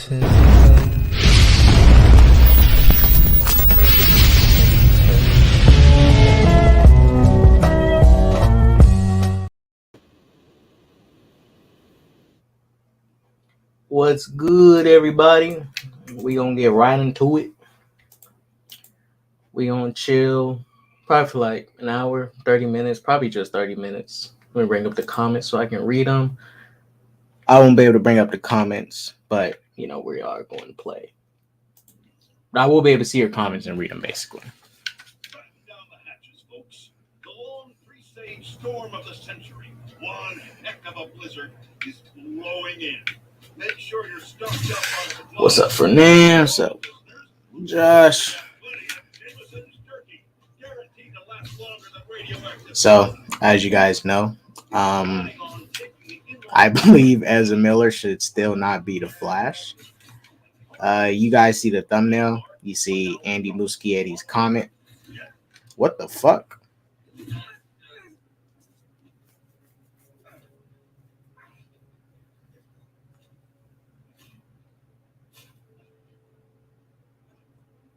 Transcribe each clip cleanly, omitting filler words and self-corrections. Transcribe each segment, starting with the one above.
What's good, everybody? We gonna get right into it. We gonna chill probably for like an hour, 30 minutes, probably just 30 minutes. Let me bring up the comments so I can read them. I won't be able to bring up the comments, but we are going to play. But I will be able to see your comments and read them, basically. Down the hatches, folks. The long presaged storm of the century, one heck of a blizzard, is blowing in. Make sure you're stocked up on supplies. What's up, Fernand? What's up, Josh? So, as you guys know, I believe Ezra Miller should still not be the Flash. You guys see the thumbnail. You see Andy Muschietti's comment. What the fuck?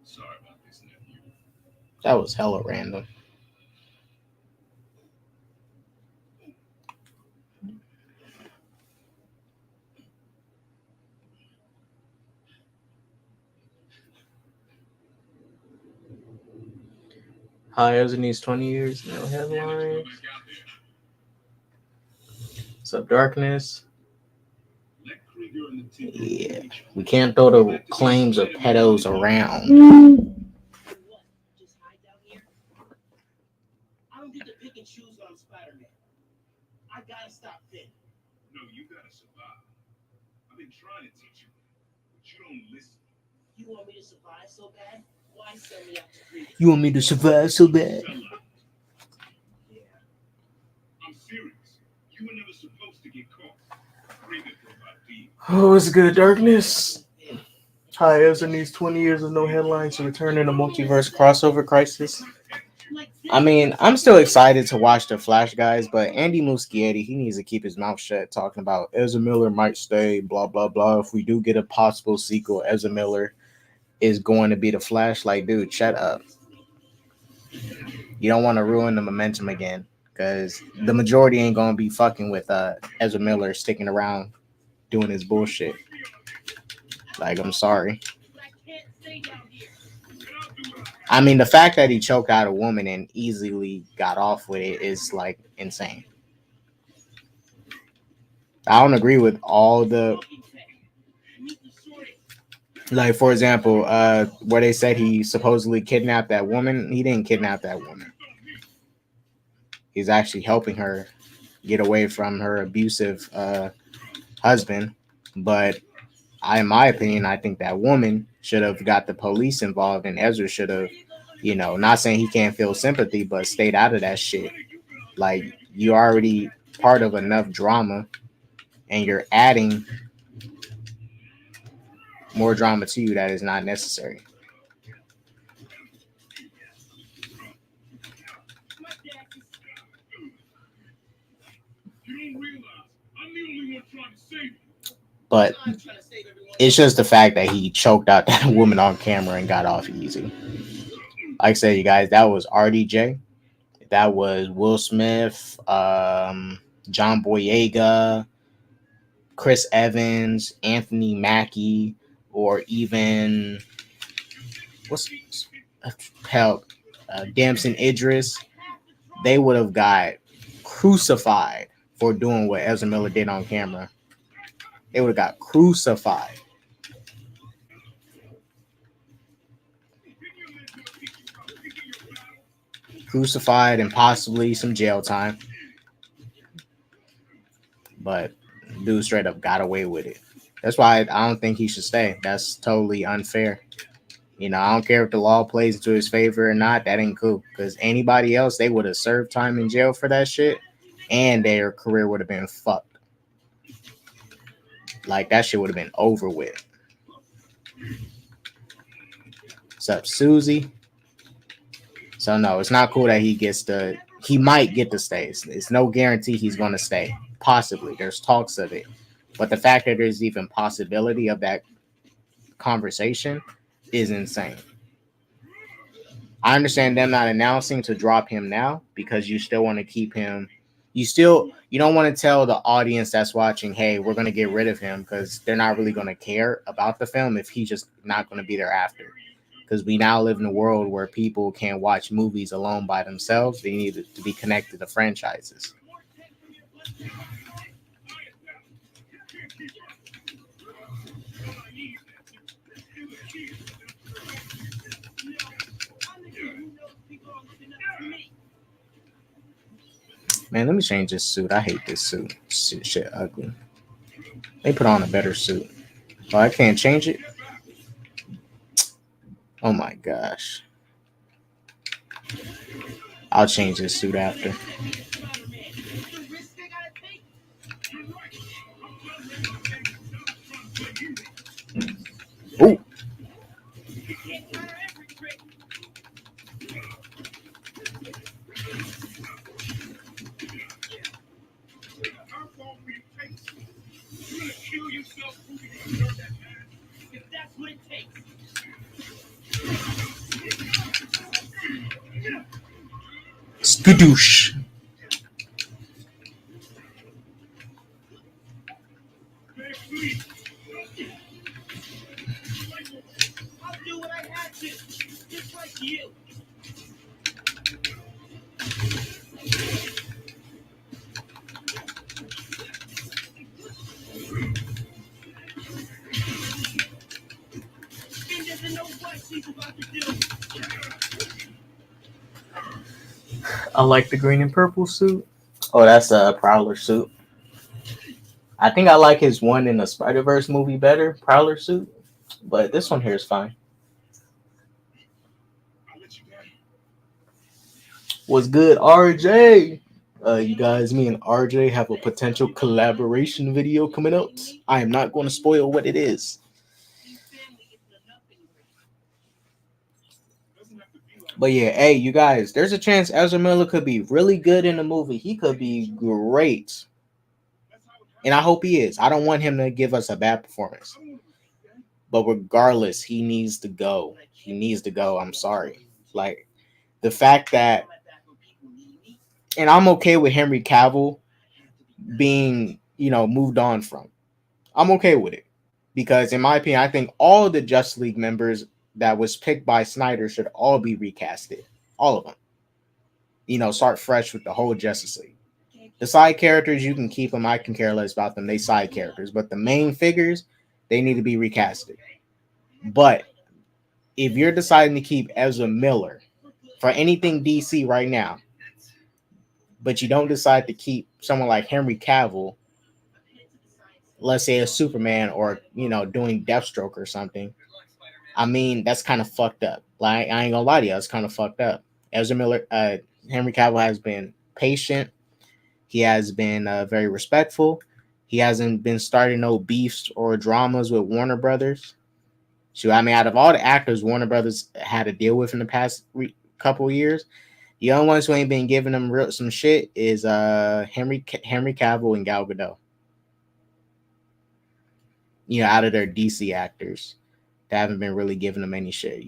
Sorry about this, nephew. That was hella random. Hi, Ezra needs 20 years, no headlines. What's up, Darkness? Yeah, we can't throw the claims of pedos around. Just hide down here. I don't get to pick and choose when I'm Spider-Man. I gotta stop Finn. No, you gotta survive. I've been trying to teach you, but you don't listen. You want me to survive so bad? Why send me out to freedom? You want me to survive so bad? Yeah. I'm serious. You were never supposed to get caught. Oh, it's good, Darkness. Hi, Ezra needs 20 years of no headlines to return in a multiverse crossover crisis. I mean, I'm still excited to watch the Flash guys, but Andy Muschietti, he needs to keep his mouth shut talking about Ezra Miller might stay, blah, blah, blah. If we do get a possible sequel, Ezra Miller is going to be the Flash. Like, dude, shut up. You don't want to ruin the momentum again, because the majority ain't going to be fucking with Ezra Miller sticking around doing his bullshit. Like, I'm sorry. I mean, the fact that he choked out a woman and easily got off with it is, like, insane. I don't agree with all the... Like, for example, where they said he supposedly kidnapped that woman. He didn't kidnap that woman. He's actually helping her get away from her abusive husband. But in my opinion, I think that woman should have got the police involved, and Ezra should have, not saying he can't feel sympathy, but stayed out of that shit. Like, you're already part of enough drama, and you're adding more drama to you that is not necessary. But it's just the fact that he choked out that woman on camera and got off easy. Like I said, you guys, that was RDJ. That was Will Smith, John Boyega, Chris Evans, Anthony Mackie, or even Damson Idris. They would have got crucified for doing what Ezra Miller did on camera. They would have got crucified. Crucified and possibly some jail time. But dude straight up got away with it. That's why I don't think he should stay. That's totally unfair. I don't care if the law plays into his favor or not. That ain't cool. Because anybody else, they would have served time in jail for that shit. And their career would have been fucked. Like, that shit would have been over with. What's up, Susie? So, no, it's not cool that he might get to stay. It's no guarantee he's going to stay. Possibly. There's talks of it. But the fact that there's even possibility of that conversation is insane. I understand them not announcing to drop him now because you still want to keep him. You don't want to tell the audience that's watching, hey, we're going to get rid of him, because they're not really going to care about the film if he's just not going to be there after. Because we now live in a world where people can't watch movies alone by themselves. They need to be connected to franchises. Man, let me change this suit. I hate this suit. Shit ugly. They put on a better suit. Oh, I can't change it? Oh my gosh. I'll change this suit after. Ooh. Skadoosh. I'll do what I had to, just like you. Finn doesn't know what she's about to do. I like the green and purple suit. Oh, that's a Prowler suit. I think I like his one in the Spider-Verse movie better, Prowler suit. But this one here is fine. What's good, RJ? You guys, me and RJ have a potential collaboration video coming out. I am not going to spoil what it is. But yeah, hey, you guys, there's a chance Ezra Miller could be really good in the movie. He could be great. And I hope he is. I don't want him to give us a bad performance. But regardless, he needs to go. He needs to go. I'm sorry. Like, the fact that, and I'm okay with Henry Cavill being, moved on from. I'm okay with it. Because in my opinion, I think all the Justice League members that was picked by Snyder should all be recasted. All of them. Start fresh with the whole Justice League. The side characters, you can keep them. I can care less about them. They side characters. But the main figures, they need to be recasted. But if you're deciding to keep Ezra Miller for anything DC right now, but you don't decide to keep someone like Henry Cavill, let's say a Superman, or, doing Deathstroke or something, I mean, that's kind of fucked up. Like, I ain't gonna lie to you, it's kind of fucked up. Ezra Miller, Henry Cavill has been patient. He has been very respectful. He hasn't been starting no beefs or dramas with Warner Brothers. So, I mean, out of all the actors Warner Brothers had to deal with in the past couple of years, the only ones who ain't been giving them some shit is Henry Cavill and Gal Gadot. Out of their DC actors, they haven't been really giving them any shit.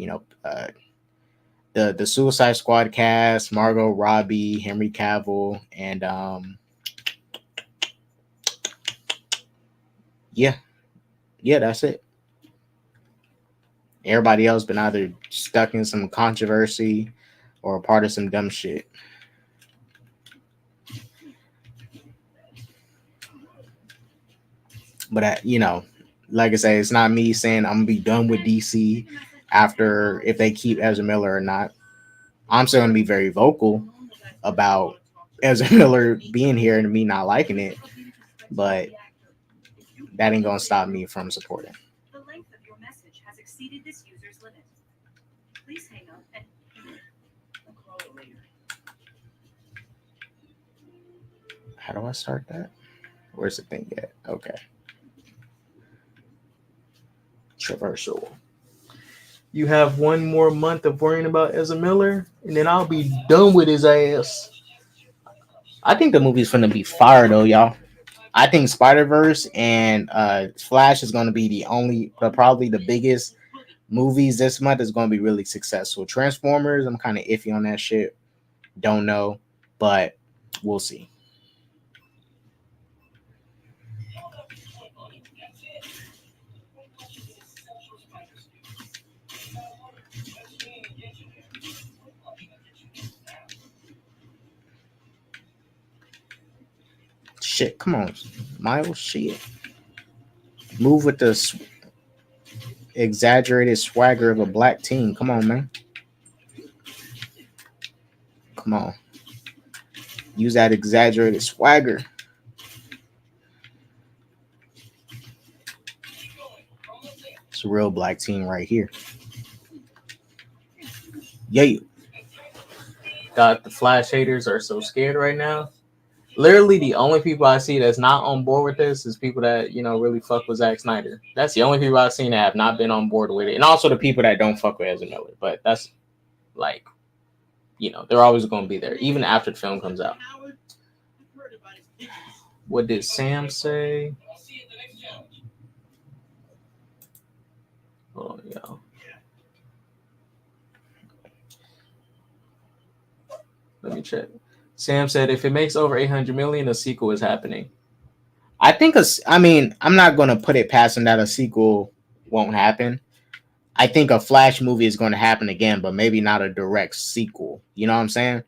The Suicide Squad cast, Margot Robbie, Henry Cavill, and yeah, that's it. Everybody else been either stuck in some controversy or a part of some dumb shit. But like I say, it's not me saying I'm gonna be done with DC after if they keep Ezra Miller or not. I'm still gonna be very vocal about Ezra Miller being here and me not liking it, but that ain't gonna stop me from supporting. The length of your message has exceeded this user's limit. Please hang up and call it later. How do I start that? Where's the thing at? Okay. Traversal. You have one more month of worrying about Ezra Miller, and then I'll be done with his ass. I think the movie's gonna be fire though, y'all. I think Spider-Verse and Flash is going to be probably the biggest movies this month is going to be really successful. Transformers, I'm kind of iffy on that shit. Don't know, but we'll see. Shit, come on, Miles. Shit, move with the exaggerated swagger of a black teen. Come on, man. Come on. Use that exaggerated swagger. It's a real black teen right here. Yeah. God, the Flash haters are so scared right now. Literally, the only people I see that's not on board with this is people that, really fuck with Zack Snyder. That's the only people I've seen that have not been on board with it. And also the people that don't fuck with Ezra Miller. But that's like, they're always going to be there, even after the film comes out. What did Sam say? Oh, yeah. Let me check. Sam said, if it makes over 800 million, a sequel is happening. I'm not going to put it past him that a sequel won't happen. I think a Flash movie is going to happen again, but maybe not a direct sequel. You know what I'm saying?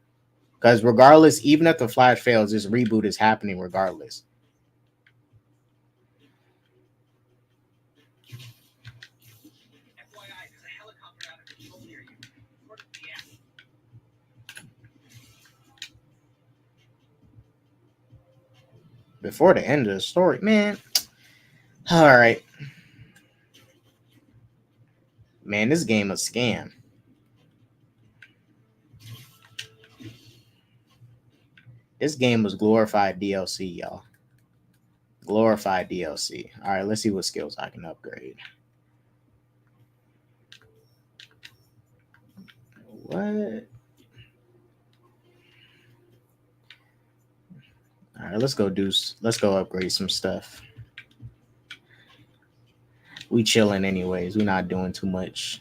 Because regardless, even if the Flash fails, this reboot is happening regardless. Before the end of the story, man. All right. Man, this game a scam. This game was glorified DLC, y'all. Glorified DLC. All right, let's see what skills I can upgrade. What? All right, let's go upgrade some stuff. We chilling anyways. We're not doing too much.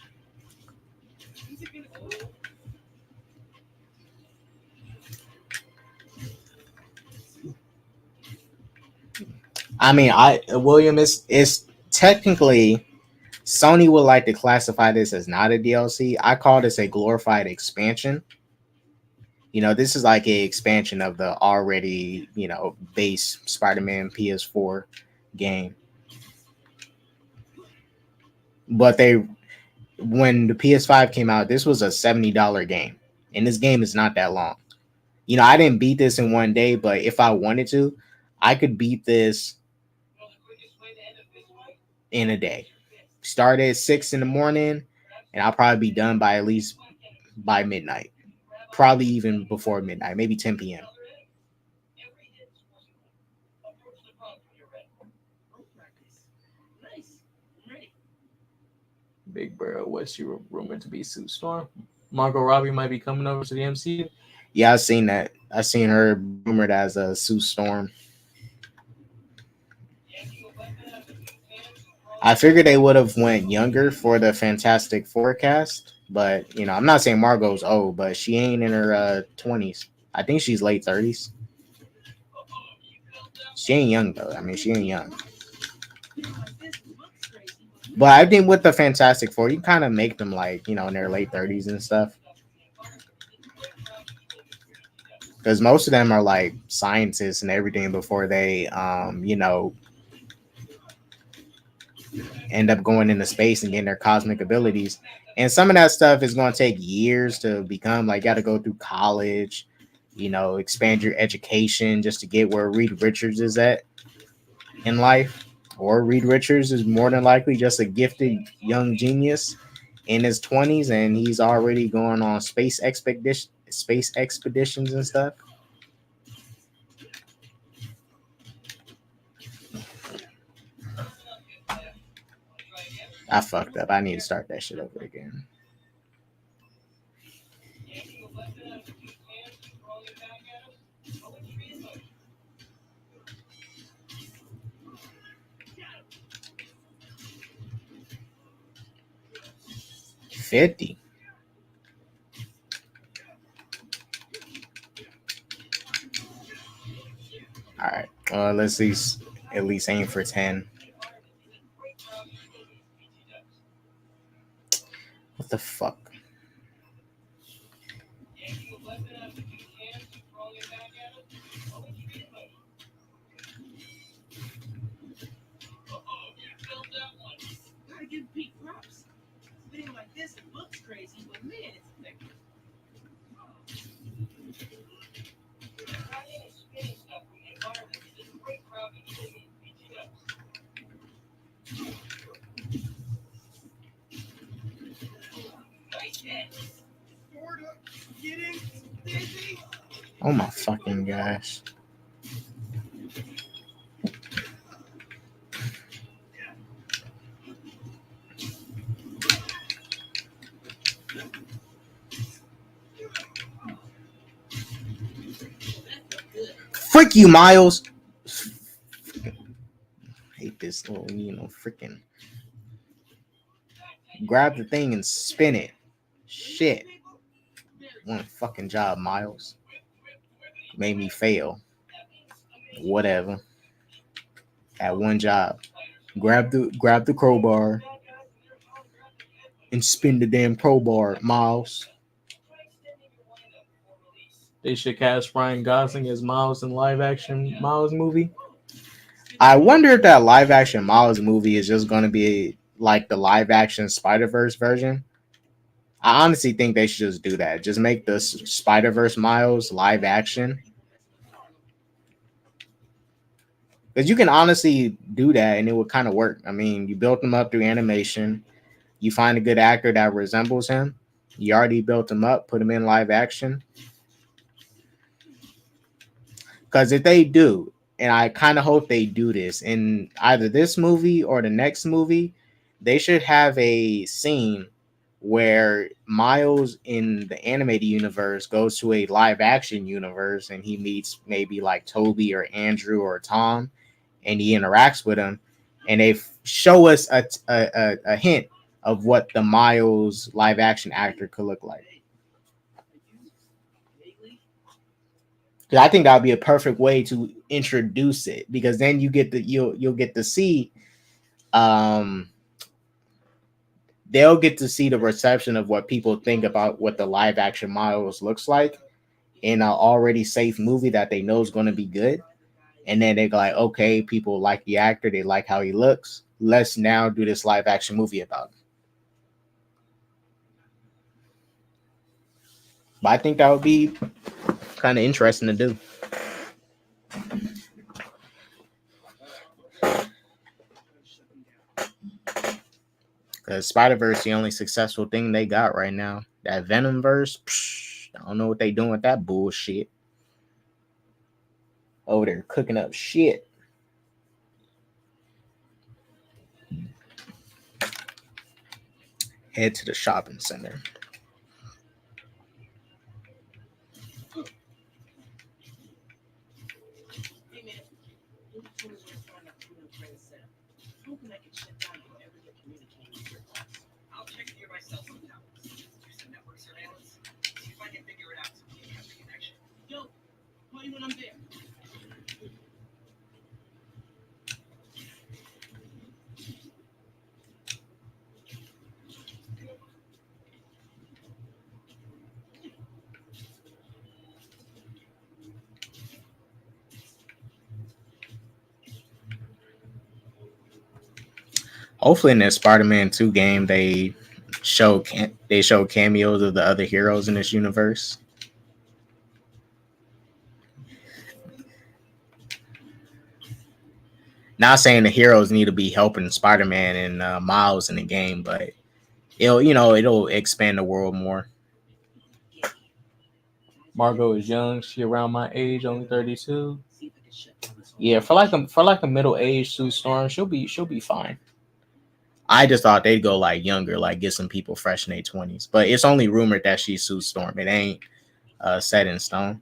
William, is technically Sony would like to classify this as not a DLC. I call this a glorified expansion. This is like a expansion of the already, base Spider-Man PS4 game. But when the PS5 came out, this was a $70 game. And this game is not that long. I didn't beat this in one day, but if I wanted to, I could beat this in a day. Start at 6 in the morning, and I'll probably be done by at least by midnight. Probably even before midnight, maybe 10 p.m. Big Bro, what's your rumored to be Sue Storm? Margot Robbie might be coming over to the MCU. Yeah, I've seen that. I've seen her rumored as a Sue Storm. I figured they would have went younger for the Fantastic Four cast, but I'm not saying Margot's old, but she ain't in her 20s. I think she's late 30s. She ain't young though. She ain't young. But I think with the Fantastic Four, you kind of make them like in their late 30s and stuff, because most of them are like scientists and everything before they end up going into space and getting their cosmic abilities. And some of that stuff is going to take years to become. Like, you got to go through college, expand your education just to get where Reed Richards is at in life. Or Reed Richards is more than likely just a gifted young genius in his 20s, and he's already going on space expeditions and stuff. I fucked up. I need to start that shit over again. 50. All right. Let's at least aim for 10. What the fuck? Gotta give Pete props. Video like this, it looks crazy, but man, it's effective. Getting busy. Oh my fucking gosh. Frick you, Miles. Hate this little, freaking grab the thing and spin it. Shit. One fucking job, Miles. Made me fail. Whatever. At one job. Grab the crowbar and spin the damn crowbar, Miles. They should cast Ryan Gosling as Miles in live action Miles movie. I wonder if that live action Miles movie is just going to be like the live action Spider-Verse version. I honestly think they should just do that. Just make the Spider-Verse Miles live action. Because you can honestly do that and it would kind of work. I mean, you built them up through animation. You find a good actor that resembles him. You already built him up, put him in live action. Because if they do, and I kind of hope they do this in either this movie or the next movie, they should have a scene where Miles in the animated universe goes to a live action universe and he meets maybe like Toby or Andrew or Tom and he interacts with them and they show us a hint of what the Miles live action actor could look like. I think that would be a perfect way to introduce it because then you'll get to see they'll get to see the reception of what people think about what the live action Miles looks like in an already safe movie that they know is going to be good. And then they're like, okay, people like the actor, they like how he looks. Let's now do this live action movie about him. But I think that would be kind of interesting to do. Because Spider-Verse, the only successful thing they got right now. That Venom-verse, I don't know what they doing with that bullshit. Over there cooking up shit. Head to the shopping center. I'll check nearby cell phone towers. Do some network surveillance. See if I can figure it out so we can have the connection. Yo, call you when I'm there. Hopefully in this Spider-Man 2 game they show cameos of the other heroes in this universe. Not saying the heroes need to be helping Spider-Man and Miles in the game, but it'll expand the world more. Margot is young. She around my age, only 32. Yeah, for like a middle-aged Sue Storm, she'll be fine. I just thought they'd go like younger, like get some people fresh in their 20s. But it's only rumored that she's Sue Storm. It ain't set in stone.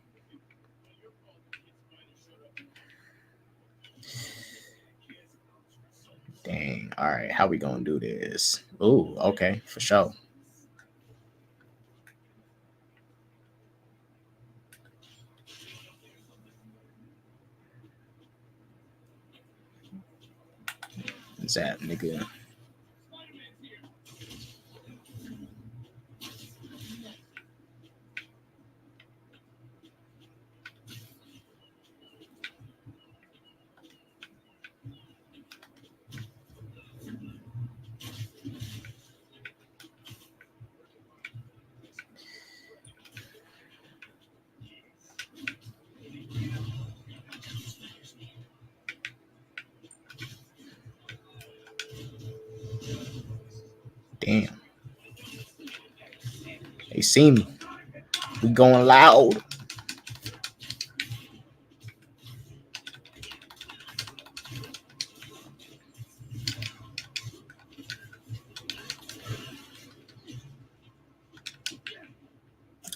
Dang. All right, how we gonna do this? Ooh, okay, for sure. What's that, nigga? Damn. They see me. We going loud.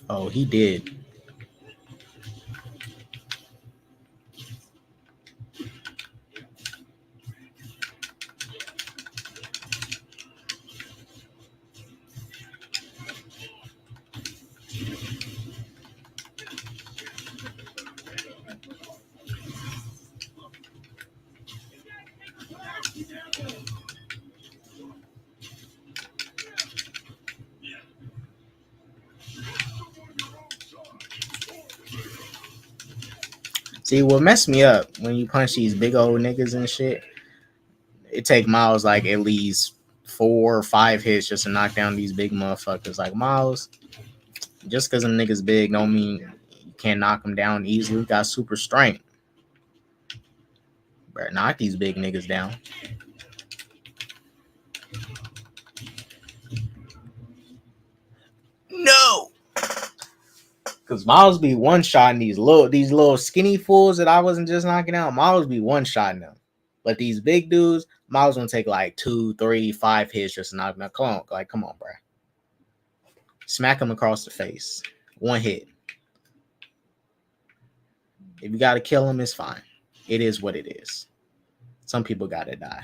Oh, he did. See, what messed me up when you punch these big old niggas and shit, it take Miles like at least 4 or 5 hits just to knock down these big motherfuckers. Like Miles, just because them niggas big don't mean you can't knock them down easily. You got super strength. Better knock these big niggas down. No. Cause Miles be one shotting these little skinny fools that I wasn't just knocking out. Miles be one shotting them, but these big dudes, Miles gonna take like 2, 3, 5 hits just to knock them out. Come on, bro. Smack him across the face. 1 hit. If you gotta kill him, it's fine. It is what it is. Some people gotta die.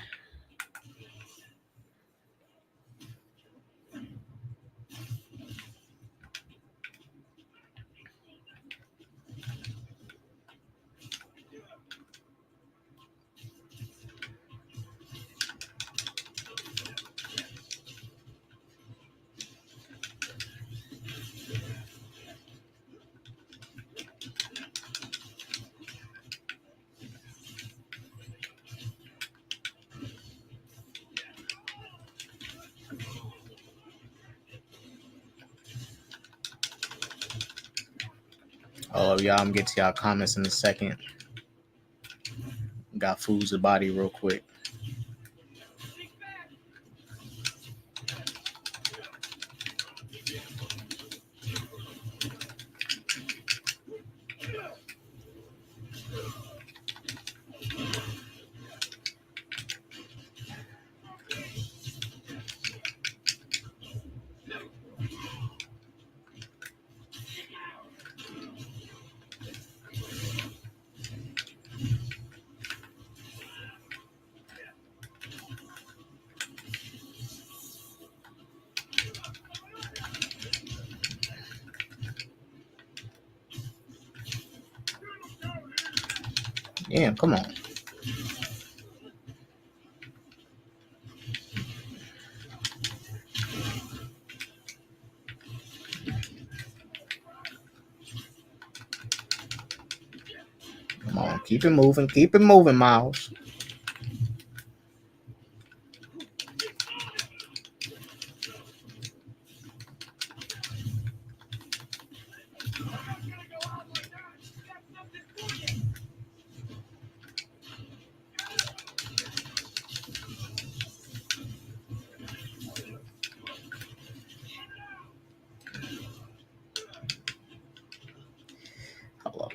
Oh, y'all, I'm gonna get to y'all comments in a second. Got foods the body real quick. Damn, come on. Come on, keep it moving, Miles. Hold up.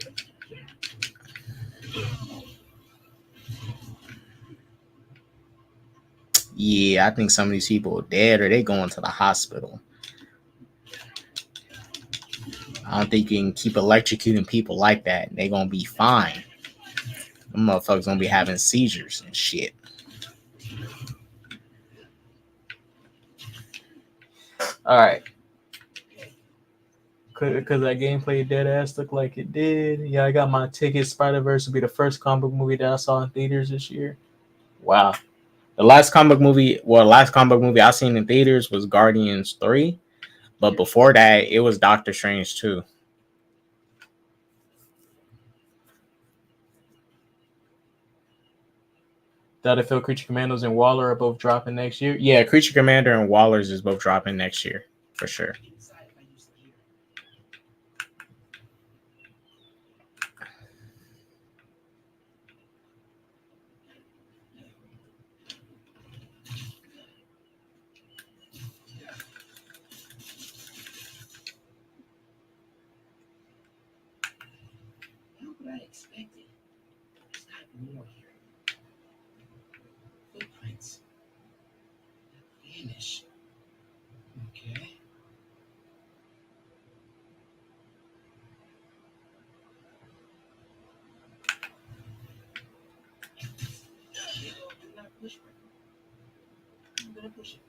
Yeah, I think some of these people are dead or they going to the hospital. I don't think you can keep electrocuting people like that. They gonna be fine. Them motherfuckers gonna be having seizures and shit. All right. Because that gameplay dead ass looked like it did. Yeah, I got my ticket. Spider-Verse will be the first comic book movie that I saw in theaters this year. Wow. The last comic book movie I seen in theaters was Guardians 3. But before that, it was Doctor Strange 2. Battlefield Creature Commandos and Waller are both dropping next year. Yeah, Creature Commander and Waller's is both dropping next year for sure. Not what I expected. There's got more here. Footprints. Vanish. Okay. Do not push me. I'm gonna push it.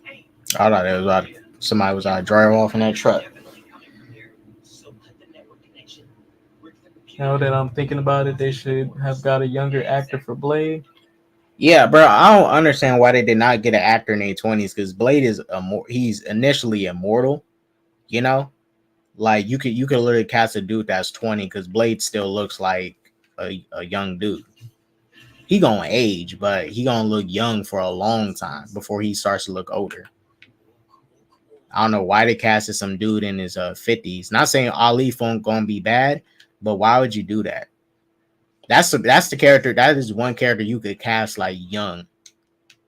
Hey. I thought it was somebody was driving off in that truck. Definitely coming from there. So cut the network connection. Work the computer. Now that I'm thinking about it, they should have got a younger actor for Blade. Yeah, bro, I don't understand why they did not get an actor in their 20s because Blade is he's initially immortal, you know? Like you could literally cast a dude that's 20 because Blade still looks like a young dude. He gonna age, but he gonna look young for a long time before he starts to look older. I don't know why they casted some dude in his 50s. Not saying Ali won't gonna be bad, but why would you do that? That's the character. That is one character you could cast like young,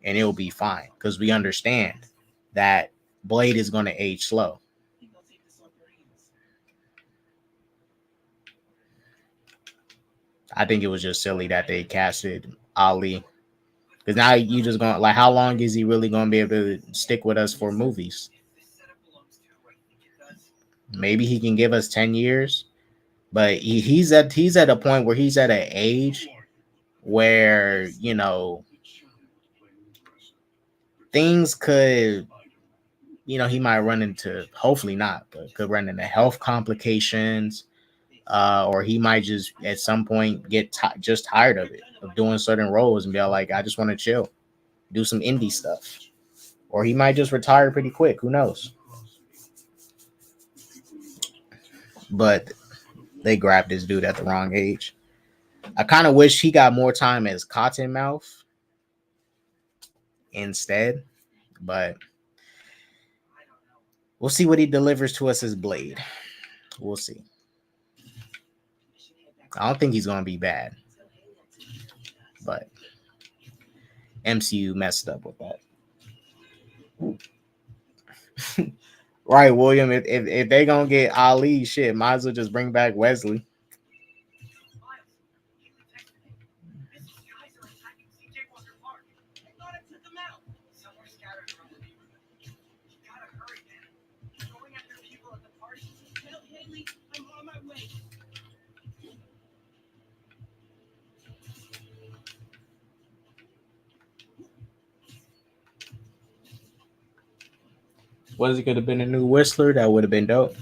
and it'll be fine because we understand that Blade is gonna age slow. I think it was just silly that they casted Ali. Because now you just going like, how long is he really going to be able to stick with us for movies? Maybe he can give us 10 years, but he's at a point where he's at an age where, you know, things could, you know, he might run into, hopefully not, but could run into health complications. Or he might just at some point get just tired of it, of doing certain roles and be like, I just want to chill, do some indie stuff. Or he might just retire pretty quick. Who knows? But they grabbed this dude at the wrong age. I kind of wish he got more time as Cottonmouth instead. But we'll see what he delivers to us as Blade. We'll see. I don't think he's going to be bad. But MCU messed up with that. Right, William. If they're going to get Ali, shit, might as well just bring back Wesley. Wesley could have been a new Whistler. That would have been dope.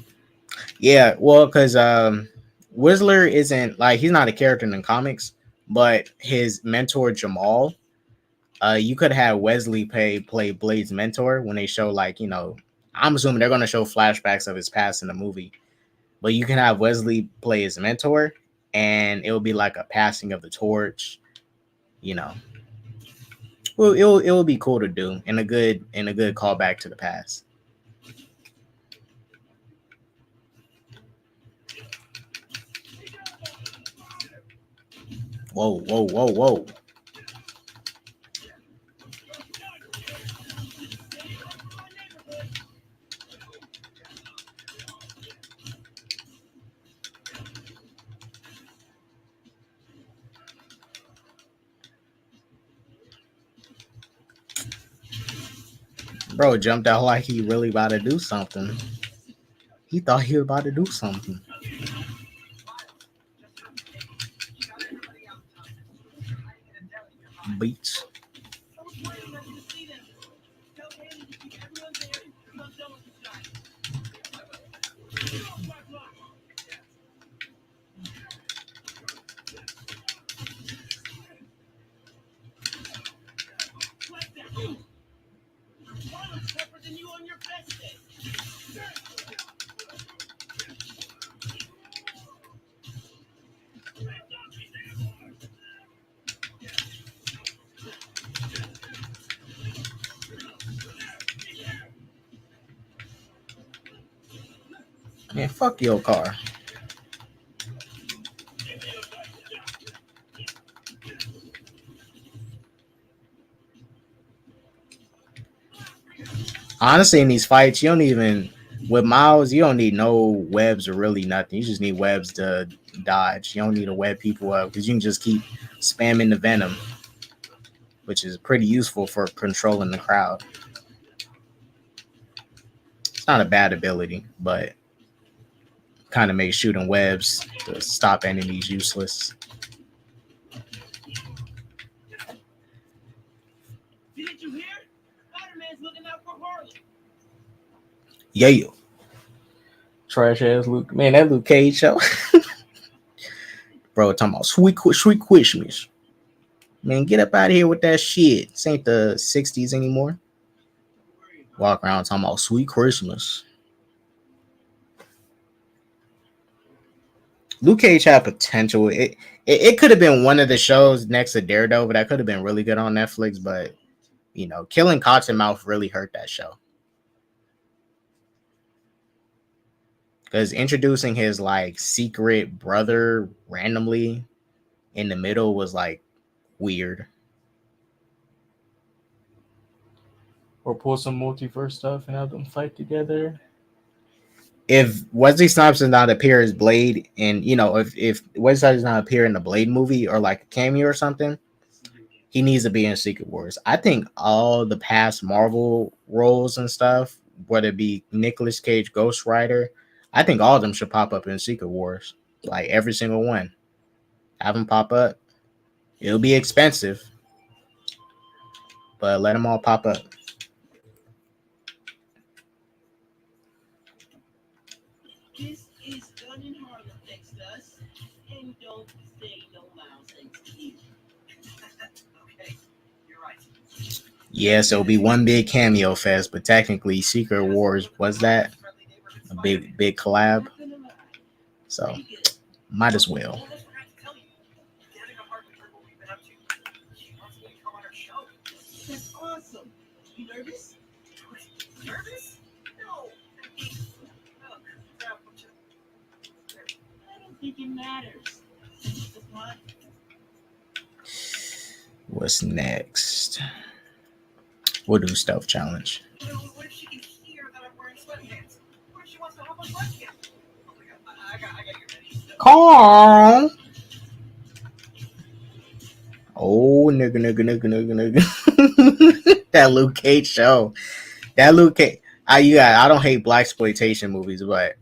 Yeah, well, because Whistler isn't like he's not a character in the comics, but his mentor Jamal, you could have Wesley play Blade's mentor when they show like, you know, I'm assuming they're gonna show flashbacks of his past in the movie, but you can have Wesley play his mentor, and it'll be like a passing of the torch, you know. Well, it'll be cool to do and a good callback to the past. Whoa, whoa, whoa, whoa. Bro jumped out like he really about to do something. He thought he was about to do something. Beats. Man, fuck your car. Honestly, in these fights, you don't even with Miles, you don't need no webs or really nothing. You just need webs to dodge. You don't need to web people up because you can just keep spamming the venom, which is pretty useful for controlling the crowd. It's not a bad ability, but kind of makes shooting webs to stop enemies useless. Didn't you hear? Spider-Man's looking out for Harley. Yeah. Trash ass Luke. Man, that Luke Cage show. Bro, talking about sweet Christmas. Man, get up out of here with that shit. This ain't the 60s anymore. Walk around talking about sweet Christmas. Luke Cage had potential. It could have been one of the shows next to Daredevil that could have been really good on Netflix, but you know, killing Cottonmouth really hurt that show. Because introducing his like secret brother randomly in the middle was like weird. Or pull some multiverse stuff and have them fight together. If Wesley Snipes does not appear as Blade, and you know, if Wesley Snipes does not appear in the Blade movie or like a cameo or something, he needs to be in Secret Wars. I think all the past Marvel roles and stuff, whether it be Nicolas Cage, Ghost Rider, I think all of them should pop up in Secret Wars. Like every single one. Have them pop up. It'll be expensive, but let them all pop up. This is Gun and Harlem next us. And don't say no Miles thanks to you. Okay, you're right. Yes, it'll be one big cameo fest, but technically Secret Wars was that a big collab. Not gonna lie. So Pretty good. might as well. Almost forgot to tell you. Danica hardly heard what we've been up to. She wants me to come on her show. That's awesome. You nervous? Nervous? No. Oh, crap. I don't think it matters. It's a plot. What's next? We'll do stealth challenge. What if she can hear that I'm wearing sweatpants? What if she wants to hop on webcam? Oh my god, I got you ready. Carl. Oh, nigga. That Luke Cage show. That Luke Cage. I don't hate blaxploitation movies, but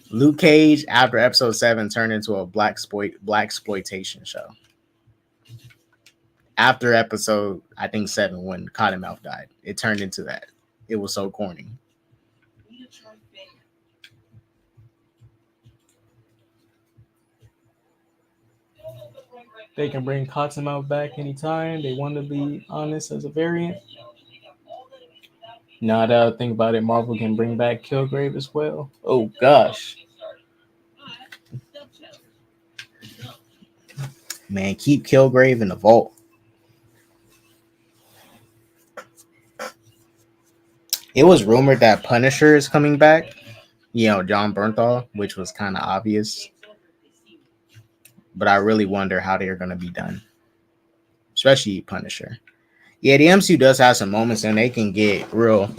Luke Cage after episode 7 turned into a blaxploitation show. After episode, I think 7, when Cottonmouth died, it turned into that. It was so corny. They can bring Cottonmouth back anytime they want to be honest as a variant. Now that I think about it, Marvel can bring back Kilgrave as well. Oh gosh. Man, keep Kilgrave in the vault. It was rumored that Punisher is coming back. You know, John Bernthal, which was kind of obvious. But I really wonder how they're going to be done. Especially Punisher. Yeah, the MCU does have some moments and they can get real,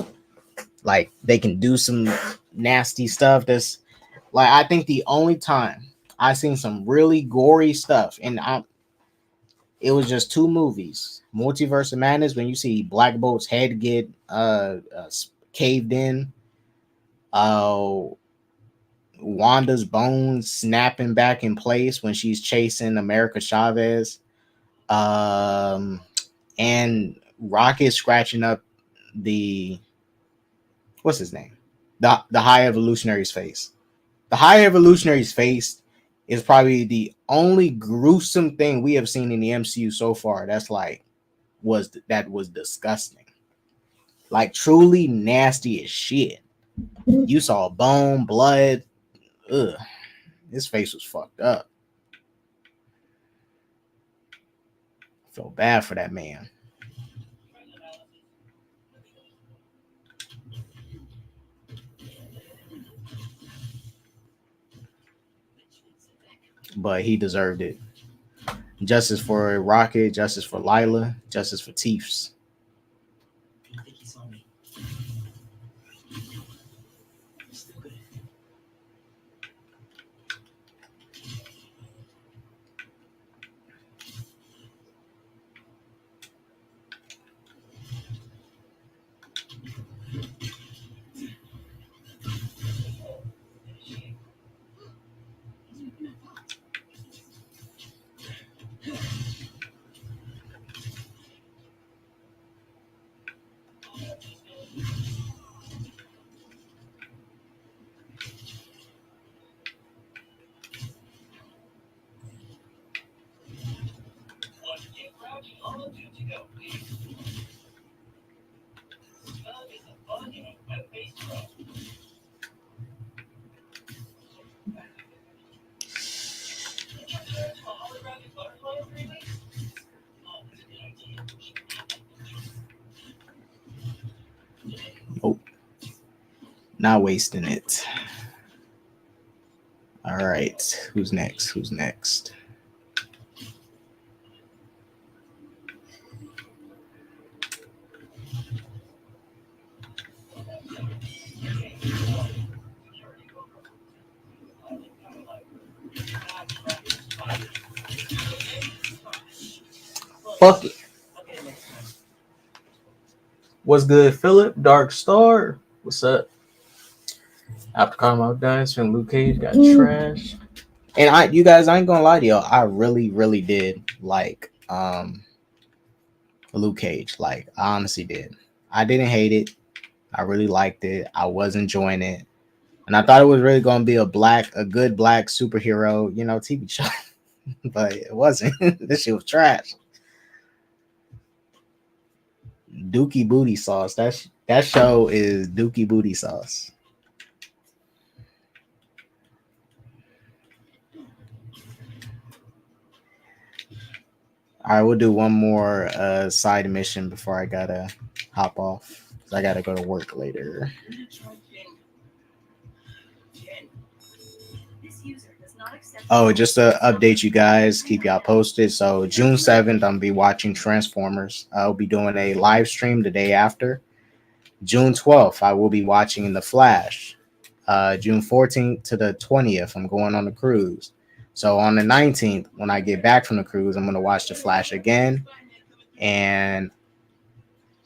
like, they can do some nasty stuff. That's, like, I think the only time I've seen some really gory stuff, and it was just 2 movies. Multiverse of Madness, when you see Black Bolt's head get caved in. Wanda's bones snapping back in place when she's chasing America Chavez. And Rocket scratching up the, what's his name? The High Evolutionary's face. The High Evolutionary's face is probably the only gruesome thing we have seen in the MCU so far. That's like, was disgusting. Like truly nasty as shit. You saw bone, blood. Ugh. His face was fucked up. I feel bad for that man. but he deserved it. Justice for Rocket, justice for Lila, justice for Teefs. I think he saw me. Stupid. Nope. Not wasting it. All right. Who's next? Who's next? Fuck it. What's good, Philip? Dark Star. What's up? After Carmel dies from Luke Cage got trash. And you guys, I ain't gonna lie to y'all. I really, really did like Luke Cage. Like, I honestly did. I didn't hate it. I really liked it. I was enjoying it. And I thought it was really gonna be a good black superhero, TV show. But it wasn't. This shit was trash. Dookie Booty Sauce. That show is Dookie Booty Sauce. All right, we'll do one more side mission before I gotta hop off. I gotta go to work later. Oh, just to update you guys, keep y'all posted. So June 7th, I'm gonna be watching Transformers. I'll be doing a live stream the day after. June 12th, I will be watching The Flash. June 14th to the 20th, I'm going on a cruise. So on the 19th, when I get back from the cruise, I'm going to watch The Flash again. And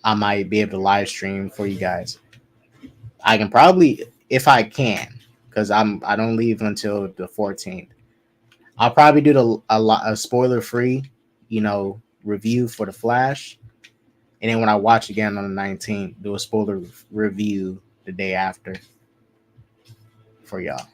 I might be able to live stream for you guys. I can probably, if I can, because I don't leave until the 14th. I'll probably do a spoiler-free, review for The Flash. And then when I watch again on the 19th, do a spoiler review the day after for y'all.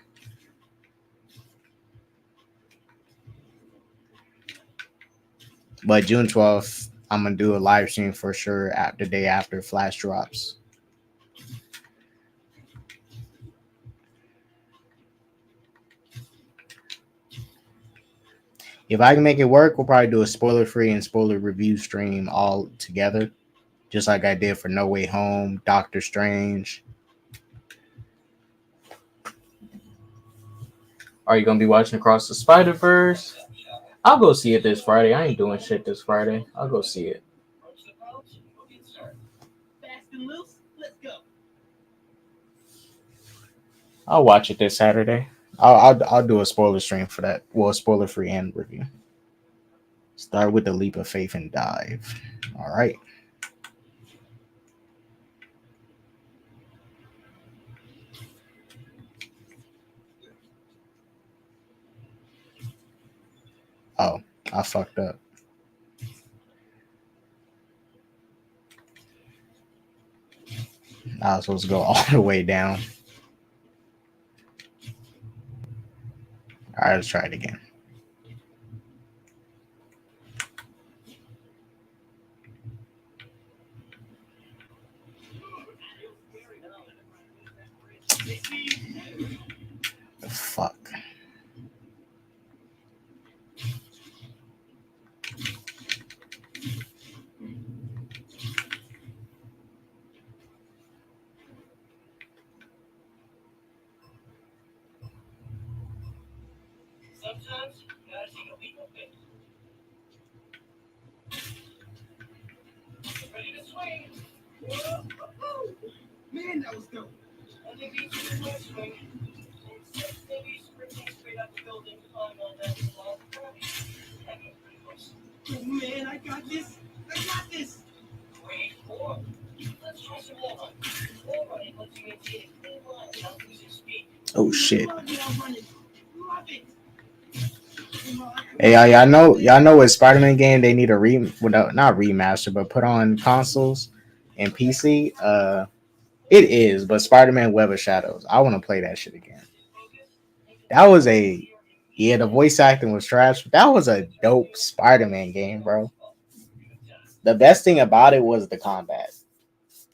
But June 12th, I'm going to do a live stream for sure the day after Flash drops. If I can make it work, we'll probably do a spoiler-free and spoiler review stream all together. Just like I did for No Way Home, Doctor Strange. Are you going to be watching Across the Spider-Verse? I'll go see it this Friday. I ain't doing shit this Friday. I'll go see it. I'll watch it this Saturday. I'll do a spoiler stream for that. Well, spoiler free and review. Start with the leap of faith and dive. All right. Oh, I fucked up. I was supposed to go all the way down. All right, let's try it again. The fuck. Sometimes Man, that was dope. And they beat you in West Wing. Maybe sprinting straight up the building on that wall. Oh, man, I got this. I got this. Wait, hold on. Let's try some wall running. Wall running lets you maintain a clean line without losing speed. Oh shit. Love it, I'm running. Love it. Hey, y'all know what Spider-Man game they need a not remaster, but put on consoles and PC. It is, but Spider-Man Web of Shadows. I want to play that shit again. That was the voice acting was trash. But that was a dope Spider-Man game, bro. The best thing about it was the combat.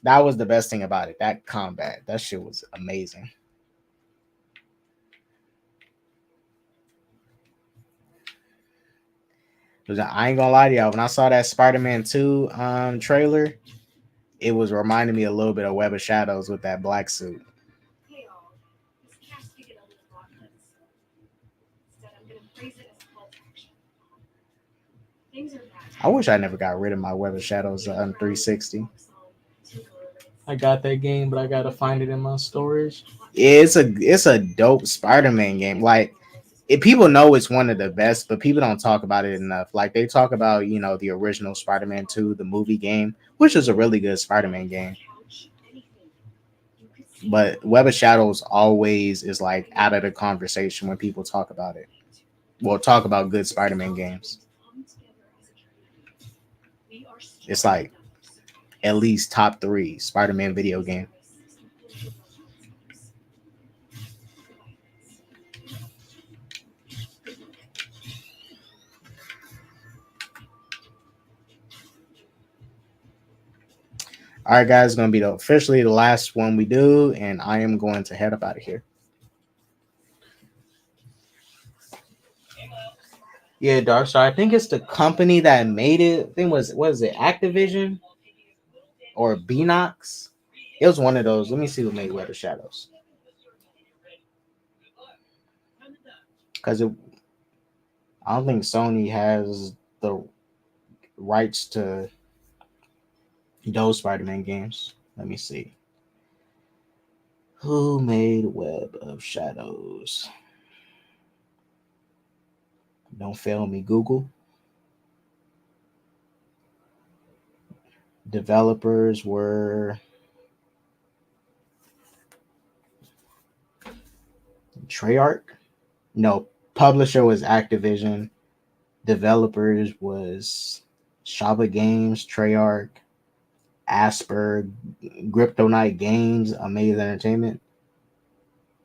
That was the best thing about it. That combat. That shit was amazing. I ain't gonna lie to y'all. When I saw that Spider-Man 2 trailer, it was reminding me a little bit of Web of Shadows with that black suit. Hey all, this cast can get a little broadcast. Instead, I'm gonna phrase it as a call to action. Things are bad. I wish I never got rid of my Web of Shadows on 360. I got that game, but I gotta find it in my storage. It's a dope Spider-Man game. Like, people know it's one of the best, but people don't talk about it enough. Like, they talk about, the original Spider-Man 2, the movie game, which is a really good Spider-Man game. But Web of Shadows always is like out of the conversation when people talk about it. Well, talk about good Spider-Man games. It's like at least top 3 Spider-Man video game. All right, guys, it's going to be officially the last one we do, and I am going to head up out of here. Yeah, Darkstar. I think it's the company that made it. I think was it Activision or Beanox? It was one of those. Let me see who made Web of Shadows. Because I don't think Sony has the rights to those Spider-Man games. Let me see. Who made Web of Shadows? Don't fail me, Google. Developers were Treyarch. No, publisher was Activision. Developers was Shaba Games, Treyarch, Asper, Kryptonite Games, Amaze Entertainment.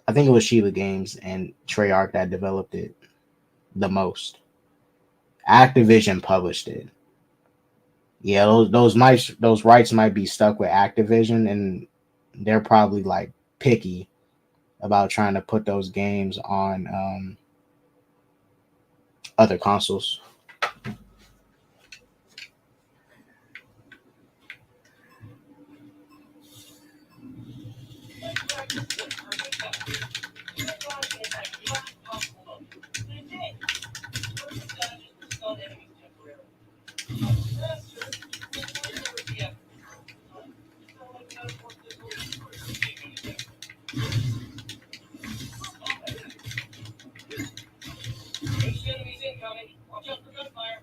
I think it was Shiba Games and Treyarch that developed it the most. Activision published it. Yeah, those rights might be stuck with Activision, and they're probably like picky about trying to put those games on other consoles. Watch out for gunfire.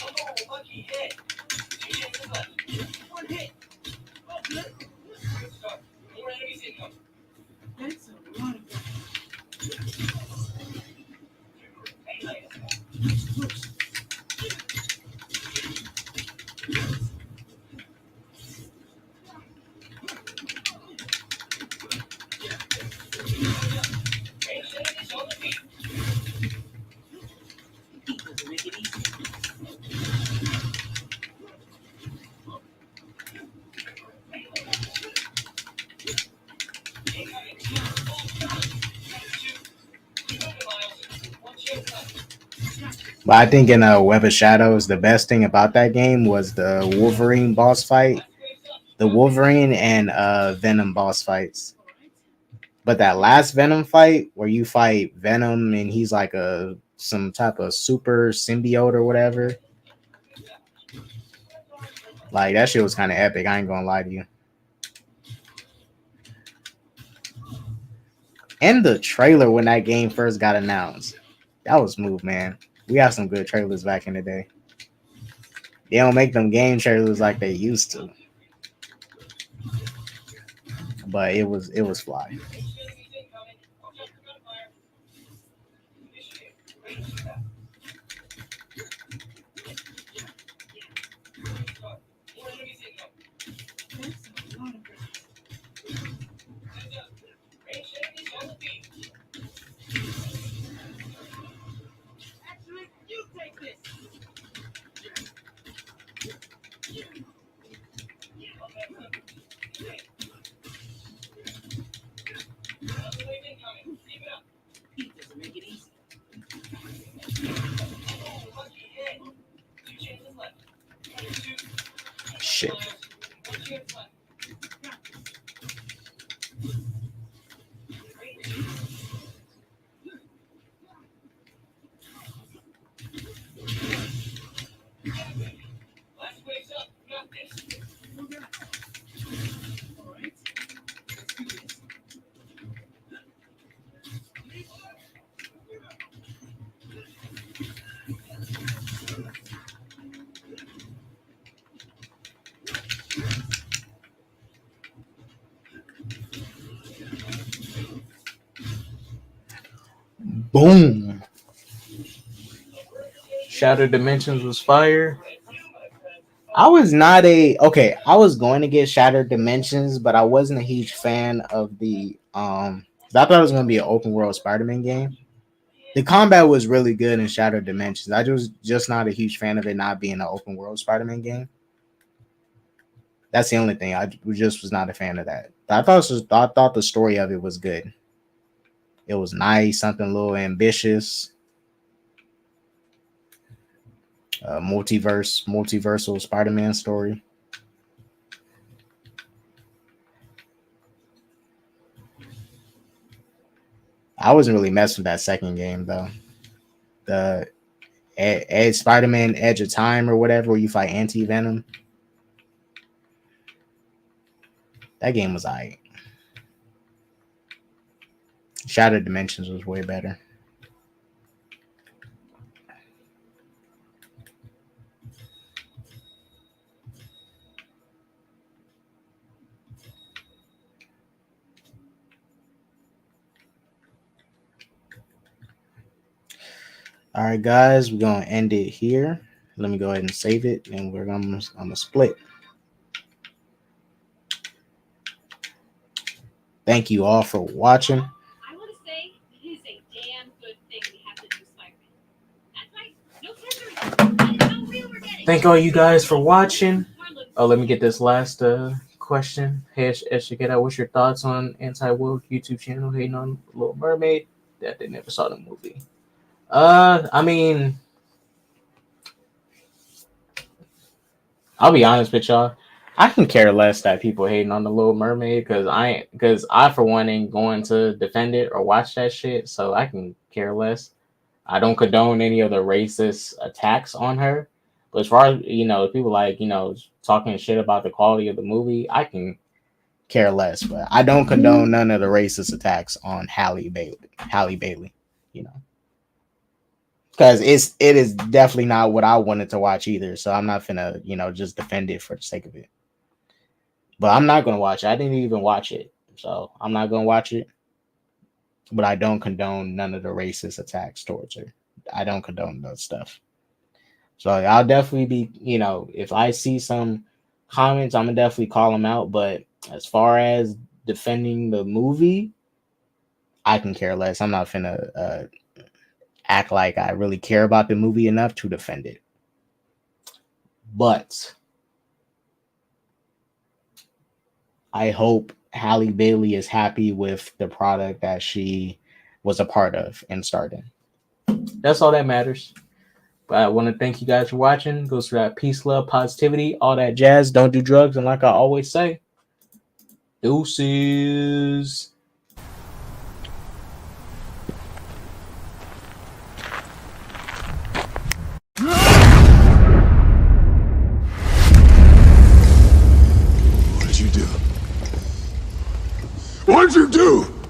Oh, lucky hit. 2 chances left. 1 hit. Oh, good. Good start. More enemies incoming. That's a lot of But I think in Web of Shadows, the best thing about that game was the Wolverine boss fight, the Wolverine and Venom boss fights. But that last Venom fight, where you fight Venom and he's like some type of super symbiote or whatever, Like that shit was kind of epic. I ain't gonna lie to you. And the trailer when that game first got announced, that was smooth, man. We had some good trailers back in the day. They don't make them game trailers like they used to, but it was fly. Actually, you take this. He doesn't make it easy. Shit. All right. Let's do this. Boom. Shattered Dimensions was fire. I was not a okay. I was going to get Shattered Dimensions, but I wasn't a huge fan of the I thought it was going to be an open world Spider-Man game. The combat was really good in Shattered Dimensions. I was just not a huge fan of it not being an open world Spider-Man game. That's the only thing. I just was not a fan of that. I thought the story of it was good. It was nice, something a little ambitious. Multiversal Spider-Man story. I wasn't really messing with that second game though. The Spider-Man Edge of Time or whatever, where you fight Anti-Venom. That game was alright. Shattered Dimensions was way better. All right, guys, we're gonna end it here. Let me go ahead and save it, and I'm gonna split. Thank you all for watching. I want to say it is a damn good thing we have to do Spider-Man. That's right. No censoring. That's how real we're getting. Thank all you guys for watching. Oh, let me get this last question. Hey, Eshiketa, what's your thoughts on anti-woke YouTube channel hating on Little Mermaid that they never saw the movie? I mean, I'll be honest with y'all. I can care less that people hating on the Little Mermaid because I for one ain't going to defend it or watch that shit, so I can care less. I don't condone any of the racist attacks on her. But as far as people like talking shit about the quality of the movie, I can care less. But I don't condone none of the racist attacks on Halle Bailey. Because it is definitely not what I wanted to watch either. So I'm not finna, just defend it for the sake of it. But I'm not gonna watch it. I didn't even watch it. So I'm not gonna watch it. But I don't condone none of the racist attacks towards her. I don't condone that stuff. So I'll definitely be, if I see some comments, I'm gonna definitely call them out. But as far as defending the movie, I can care less. I'm not finna act like I really care about the movie enough to defend it. But I hope Halle Bailey is happy with the product that she was a part of and started. That's all that matters. But I want to thank you guys for watching. Goes for that peace, love, positivity, all that jazz. Don't do drugs. And like I always say, deuces. you do?